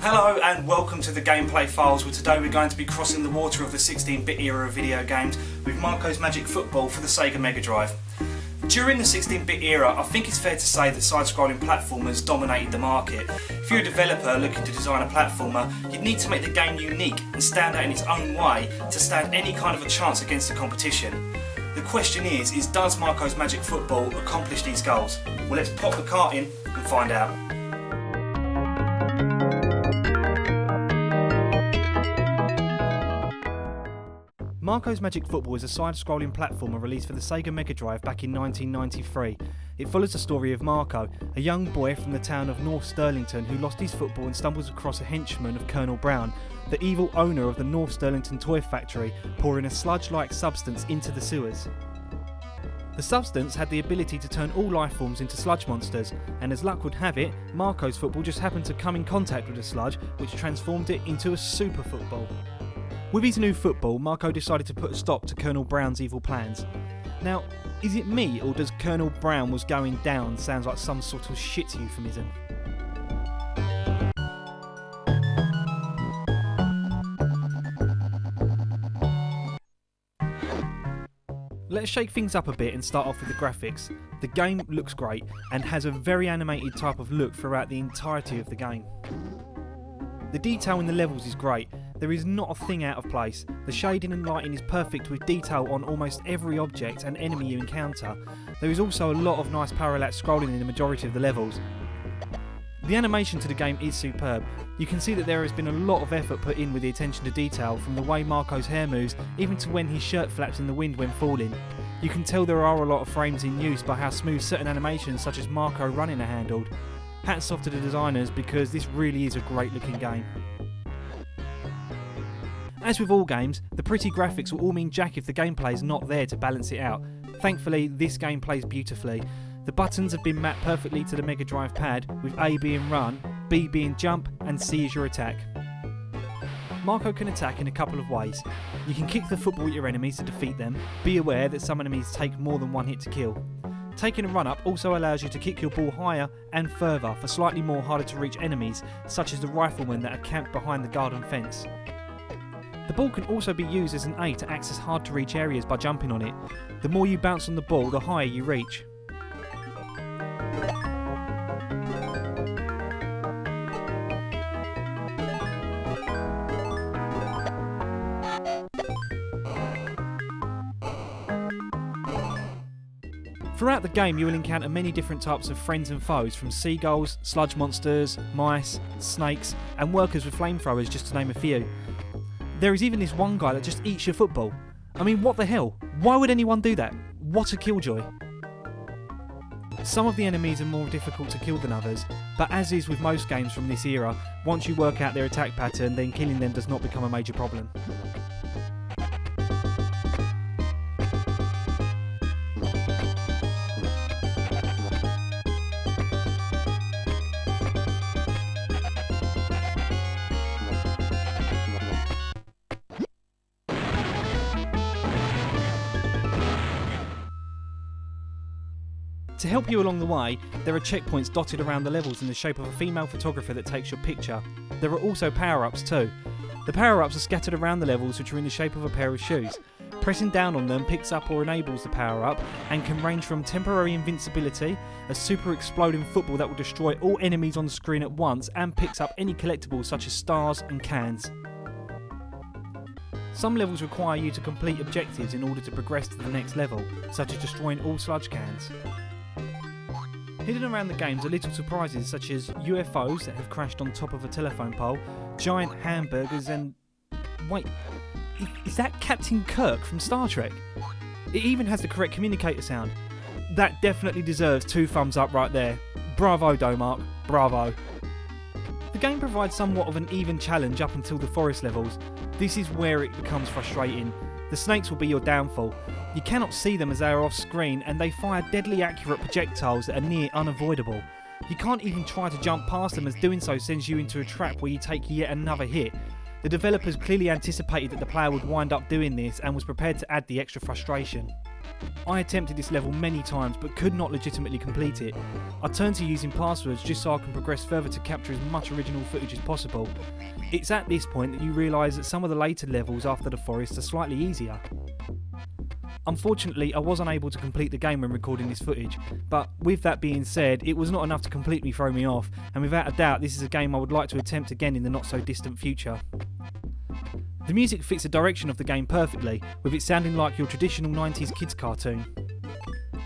Hello and welcome to the Gameplay Files, where today we're going to be crossing the water of the 16-bit era of video games with Marko's Magic Football for the Sega Mega Drive. During the 16-bit era, I think it's fair to say that side-scrolling platformers dominated the market. If you're a developer looking to design a platformer, you'd need to make the game unique and stand out in its own way to stand any kind of a chance against the competition. The question is does Marko's Magic Football accomplish these goals? Well, let's pop the cart in and find out. Marko's Magic Football is a side-scrolling platformer released for the Sega Mega Drive back in 1993. It follows the story of Marko, a young boy from the town of North Sterlington who lost his football and stumbles across a henchman of Colonel Brown, the evil owner of the North Sterlington toy factory, pouring a sludge-like substance into the sewers. The substance had the ability to turn all life forms into sludge monsters, and as luck would have it, Marko's football just happened to come in contact with the sludge, which transformed it into a super football. With his new football, Marko decided to put a stop to Colonel Brown's evil plans. Now, is it me, or does Colonel Brown was going down sounds like some sort of shit euphemism? Let's shake things up a bit and start off with the graphics. The game looks great and has a very animated type of look throughout the entirety of the game. The detail in the levels is great. There is not a thing out of place. The shading and lighting is perfect with detail on almost every object and enemy you encounter. There is also a lot of nice parallax scrolling in the majority of the levels. The animation to the game is superb. You can see that there has been a lot of effort put in with the attention to detail, from the way Marko's hair moves, even to when his shirt flaps in the wind when falling. You can tell there are a lot of frames in use by how smooth certain animations such as Marko running are handled. Hats off to the designers, because this really is a great looking game. As with all games, the pretty graphics will all mean jack if the gameplay is not there to balance it out. Thankfully, this game plays beautifully. The buttons have been mapped perfectly to the Mega Drive pad, with A being run, B being jump, and C is your attack. Marko can attack in a couple of ways. You can kick the football at your enemies to defeat them. Be aware that some enemies take more than one hit to kill. Taking a run-up also allows you to kick your ball higher and further for slightly more harder to reach enemies, such as the riflemen that are camped behind the garden fence. The ball can also be used as an A to access hard to reach areas by jumping on it. The more you bounce on the ball, the higher you reach. Throughout the game you will encounter many different types of friends and foes, from seagulls, sludge monsters, mice, snakes and workers with flamethrowers, just to name a few. There is even this one guy that just eats your football. I mean, what the hell? Why would anyone do that? What a killjoy. Some of the enemies are more difficult to kill than others, but as is with most games from this era, once you work out their attack pattern, then killing them does not become a major problem. To help you along the way, there are checkpoints dotted around the levels in the shape of a female photographer that takes your picture. There are also power-ups too. The power-ups are scattered around the levels, which are in the shape of a pair of shoes. Pressing down on them picks up or enables the power-up and can range from temporary invincibility, a super exploding football that will destroy all enemies on the screen at once, and picks up any collectibles such as stars and cans. Some levels require you to complete objectives in order to progress to the next level, such as destroying all sludge cans. Hidden around the games are little surprises such as UFOs that have crashed on top of a telephone pole, giant hamburgers and... wait, is that Captain Kirk from Star Trek? It even has the correct communicator sound. That definitely deserves 2 thumbs up right there. Bravo Domark, bravo. The game provides somewhat of an even challenge up until the forest levels. This is where it becomes frustrating. The snakes will be your downfall. You cannot see them as they are off screen, and they fire deadly accurate projectiles that are near unavoidable. You can't even try to jump past them, as doing so sends you into a trap where you take yet another hit. The developers clearly anticipated that the player would wind up doing this and was prepared to add the extra frustration. I attempted this level many times but could not legitimately complete it. I turned to using passwords just so I can progress further to capture as much original footage as possible. It's at this point that you realise that some of the later levels after the forest are slightly easier. Unfortunately, I was unable to complete the game when recording this footage, but with that being said, it was not enough to completely throw me off, and without a doubt this is a game I would like to attempt again in the not so distant future. The music fits the direction of the game perfectly, with it sounding like your traditional 90s kids cartoon.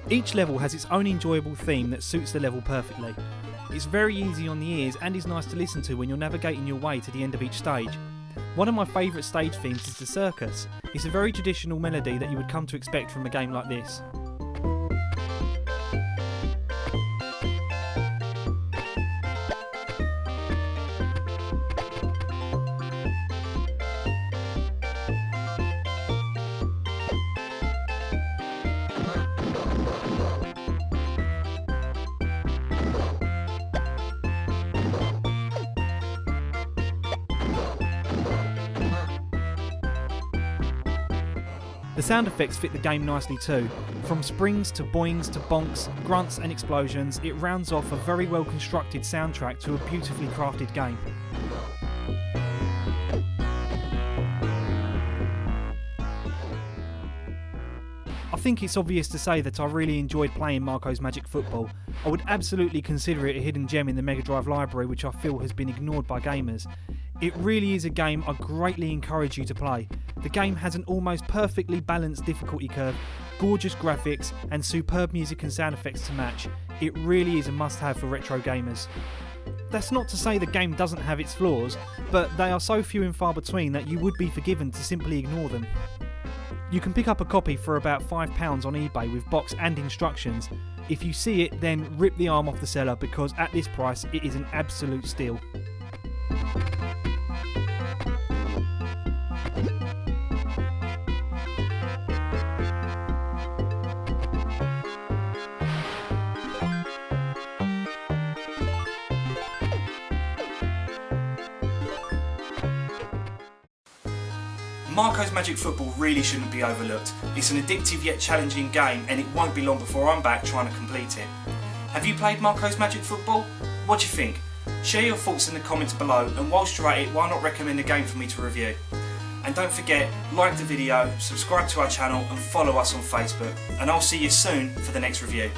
Each level has its own enjoyable theme that suits the level perfectly. It's very easy on the ears and is nice to listen to when you're navigating your way to the end of each stage. One of my favourite stage themes is the Circus. It's a very traditional melody that you would come to expect from a game like this. The sound effects fit the game nicely too. From springs to boings to bonks, grunts and explosions, it rounds off a very well constructed soundtrack to a beautifully crafted game. I think it's obvious to say that I really enjoyed playing Marko's Magic Football. I would absolutely consider it a hidden gem in the Mega Drive library which I feel has been ignored by gamers. It really is a game I greatly encourage you to play. The game has an almost perfectly balanced difficulty curve, gorgeous graphics and superb music and sound effects to match. It really is a must-have for retro gamers. That's not to say the game doesn't have its flaws, but they are so few and far between that you would be forgiven to simply ignore them. You can pick up a copy for about £5 on eBay with box and instructions. If you see it, then rip the arm off the seller because at this price it is an absolute steal. Marko's Magic Football really shouldn't be overlooked. It's an addictive yet challenging game and it won't be long before I'm back trying to complete it. Have you played Marko's Magic Football? What do you think? Share your thoughts in the comments below, and whilst you're at it, why not recommend a game for me to review? And don't forget, like the video, subscribe to our channel and follow us on Facebook. And I'll see you soon for the next review.